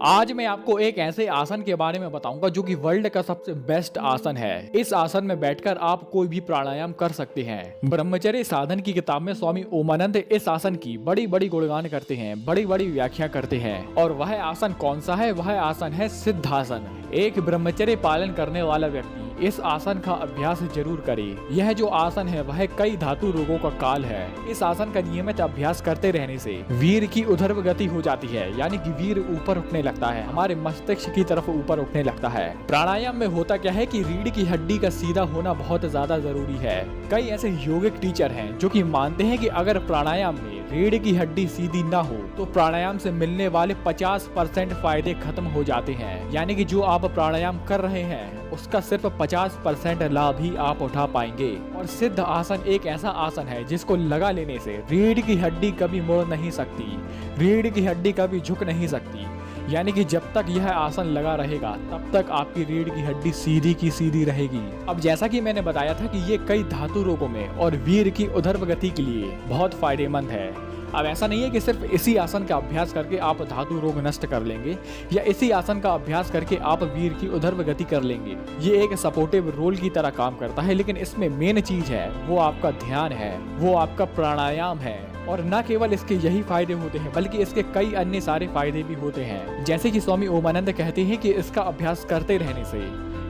आज मैं आपको एक ऐसे आसन के बारे में बताऊंगा जो कि वर्ल्ड का सबसे बेस्ट आसन है। इस आसन में बैठकर आप कोई भी प्राणायाम कर सकते हैं। ब्रह्मचर्य साधन की किताब में स्वामी ओमानंद इस आसन की बड़ी बड़ी गुणगान करते हैं, बड़ी बड़ी व्याख्या करते हैं। और वह आसन कौन सा है? वह आसन है सिद्धासन। एक ब्रह्मचर्य पालन करने वाला व्यक्ति इस आसन का अभ्यास जरूर करे। यह जो आसन है वह कई धातु रोगों का काल है। इस आसन का नियमित अभ्यास करते रहने से वीर की ऊर्ध्व गति हो जाती है, यानी कि वीर ऊपर उठने लगता है, हमारे मस्तिष्क की तरफ ऊपर उठने लगता है। प्राणायाम में होता क्या है कि रीढ़ की हड्डी का सीधा होना बहुत ज्यादा जरूरी है। कई ऐसे योगिक टीचर हैं जो कि मानते हैं कि अगर प्राणायाम में रीढ़ की हड्डी सीधी ना हो तो प्राणायाम से मिलने वाले 50% फायदे खत्म हो जाते हैं। यानी कि जो आप प्राणायाम कर रहे हैं उसका सिर्फ 50% लाभ ही आप उठा पाएंगे। और सिद्ध आसन एक ऐसा आसन है जिसको लगा लेने से रीढ़ की हड्डी कभी मुड़ नहीं सकती, रीढ़ की हड्डी कभी झुक नहीं सकती। यानी कि जब तक यह आसन लगा रहेगा तब तक आपकी रीढ़ की हड्डी सीधी की सीधी रहेगी। अब जैसा कि मैंने बताया था कि ये कई धातु रोगों में और वीर की ऊर्ध्व गति के लिए बहुत फायदेमंद है। अब ऐसा नहीं है कि सिर्फ इसी आसन का अभ्यास करके आप धातु रोग नष्ट कर लेंगे या इसी आसन का अभ्यास करके आप वीर की ऊर्ध्व गति कर लेंगे। ये एक सपोर्टिव रोल की तरह काम करता है, लेकिन इसमें मेन चीज है वो आपका ध्यान है, वो आपका प्राणायाम है। और न केवल इसके यही फायदे होते हैं बल्कि इसके कई अन्य सारे फायदे भी होते हैं। जैसे कि स्वामी ओमानंद कहते हैं कि इसका अभ्यास करते रहने से,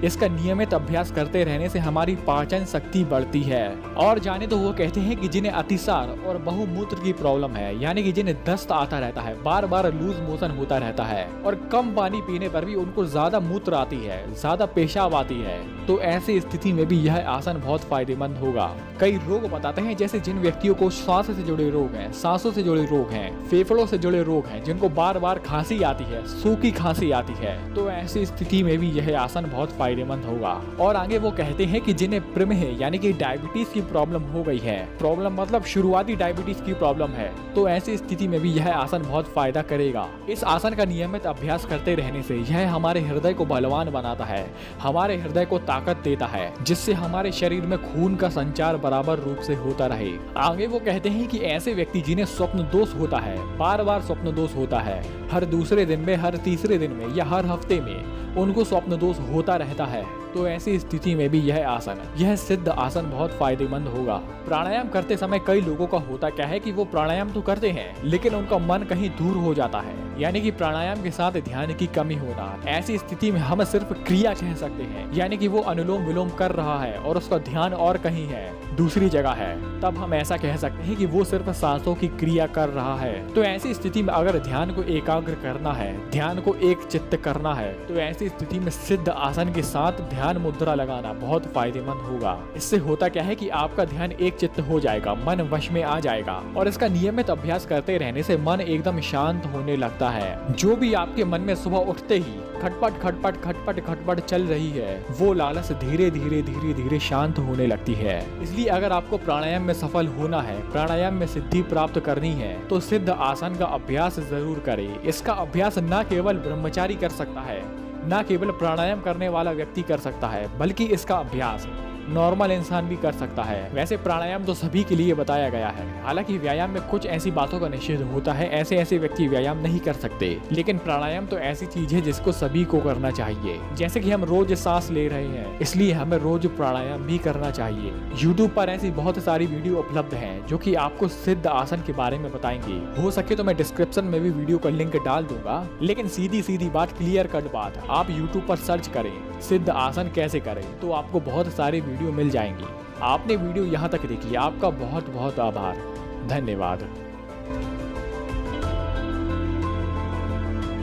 इसका नियमित अभ्यास करते रहने से हमारी पाचन शक्ति बढ़ती है। और जाने तो वो कहते हैं कि जिन्हें अतिसार और बहुमूत्र की प्रॉब्लम है, यानी कि जिन्हें दस्त आता रहता है, बार बार लूज मोशन होता रहता है और कम पानी पीने पर भी उनको ज्यादा मूत्र आती है, ज्यादा पेशाब आती है, तो ऐसी स्थिति में भी यह आसन बहुत फायदेमंद होगा। कई रोग बताते हैं, जैसे जिन व्यक्तियों को श्वास से जुड़े रोग हैं, सांसों से जुड़े रोग हैं, फेफड़ों से जुड़े रोग हैं, जिनको बार बार खांसी आती है, सूखी खांसी आती है, तो ऐसी स्थिति में भी यह आसन बहुत फायदेमंद होगा। और आगे वो कहते हैं कि जिन्हें प्रमेह यानी कि डायबिटीज की प्रॉब्लम हो गई है, प्रॉब्लम मतलब शुरुआती डायबिटीज की प्रॉब्लम है, तो ऐसी स्थिति में भी यह आसन बहुत फायदा करेगा। इस आसन का नियमित अभ्यास करते रहने से यह हमारे हृदय को बलवान बनाता है, हमारे हृदय को ताकत देता है, जिससे हमारे शरीर में खून का संचार बराबर रूप से होता रहे। आगे वो कहते हैं कि ऐसे व्यक्ति जिन्हें स्वप्न दोष होता है, बार बार स्वप्न दोष होता है, हर दूसरे दिन में, हर तीसरे दिन में या हर हफ्ते में उनको स्वप्न दोष होता रहता है, तो ऐसी स्थिति में भी यह आसन, यह सिद्ध आसन बहुत फायदेमंद होगा। प्राणायाम करते समय कई लोगों का होता क्या है कि वो प्राणायाम तो करते हैं लेकिन उनका मन कहीं दूर हो जाता है, यानी कि प्राणायाम के साथ ध्यान की कमी होना। ऐसी स्थिति में हम सिर्फ क्रिया कह सकते हैं, यानी कि वो अनुलोम विलोम कर रहा है और उसका ध्यान और कहीं है, दूसरी जगह है, तब हम ऐसा कह सकते हैं कि वो सिर्फ सांसों की क्रिया कर रहा है। तो ऐसी स्थिति में अगर ध्यान को एकाग्र करना है, ध्यान को एक चित्त करना है, तो ऐसी स्थिति में सिद्ध आसन के साथ ध्यान मुद्रा लगाना बहुत फायदेमंद होगा। इससे होता क्या है कि आपका ध्यान एक चित्त हो जाएगा, मन वश में आ जाएगा और इसका नियमित अभ्यास करते रहने से मन एकदम शांत होने लगता है। जो भी आपके मन में सुबह उठते ही खटपट खटपट खटपट खटपट चल रही है, वो लालच धीरे धीरे धीरे धीरे शांत होने लगती है। इसलिए अगर आपको प्राणायाम में सफल होना है, प्राणायाम में सिद्धि प्राप्त करनी है, तो सिद्ध आसन का अभ्यास जरूर करें। इसका अभ्यास न केवल ब्रह्मचारी कर सकता है, न केवल प्राणायाम करने वाला व्यक्ति कर सकता है, बल्कि इसका अभ्यास नॉर्मल इंसान भी कर सकता है। वैसे प्राणायाम तो सभी के लिए बताया गया है, हालांकि व्यायाम में कुछ ऐसी बातों का निषेध होता है, ऐसे व्यक्ति व्यायाम नहीं कर सकते, लेकिन प्राणायाम तो ऐसी चीज है जिसको सभी को करना चाहिए। जैसे कि हम रोज सांस ले रहे हैं, इसलिए हमें रोज प्राणायाम भी करना चाहिए। YouTube पर ऐसी बहुत सारी वीडियो उपलब्ध है जो कि आपको सिद्ध आसन के बारे में बताएंगे। हो सके तो मैं डिस्क्रिप्शन में भी वीडियो का लिंक डाल दूंगा, लेकिन सीधी सीधी बात, क्लियर कट बात, आप YouTube पर सर्च करें सिद्ध आसन कैसे करें, तो आपको बहुत सारे वीडियो मिल जाएंगी। आपने वीडियो यहाँ तक देखी, आपका बहुत बहुत आभार, धन्यवाद।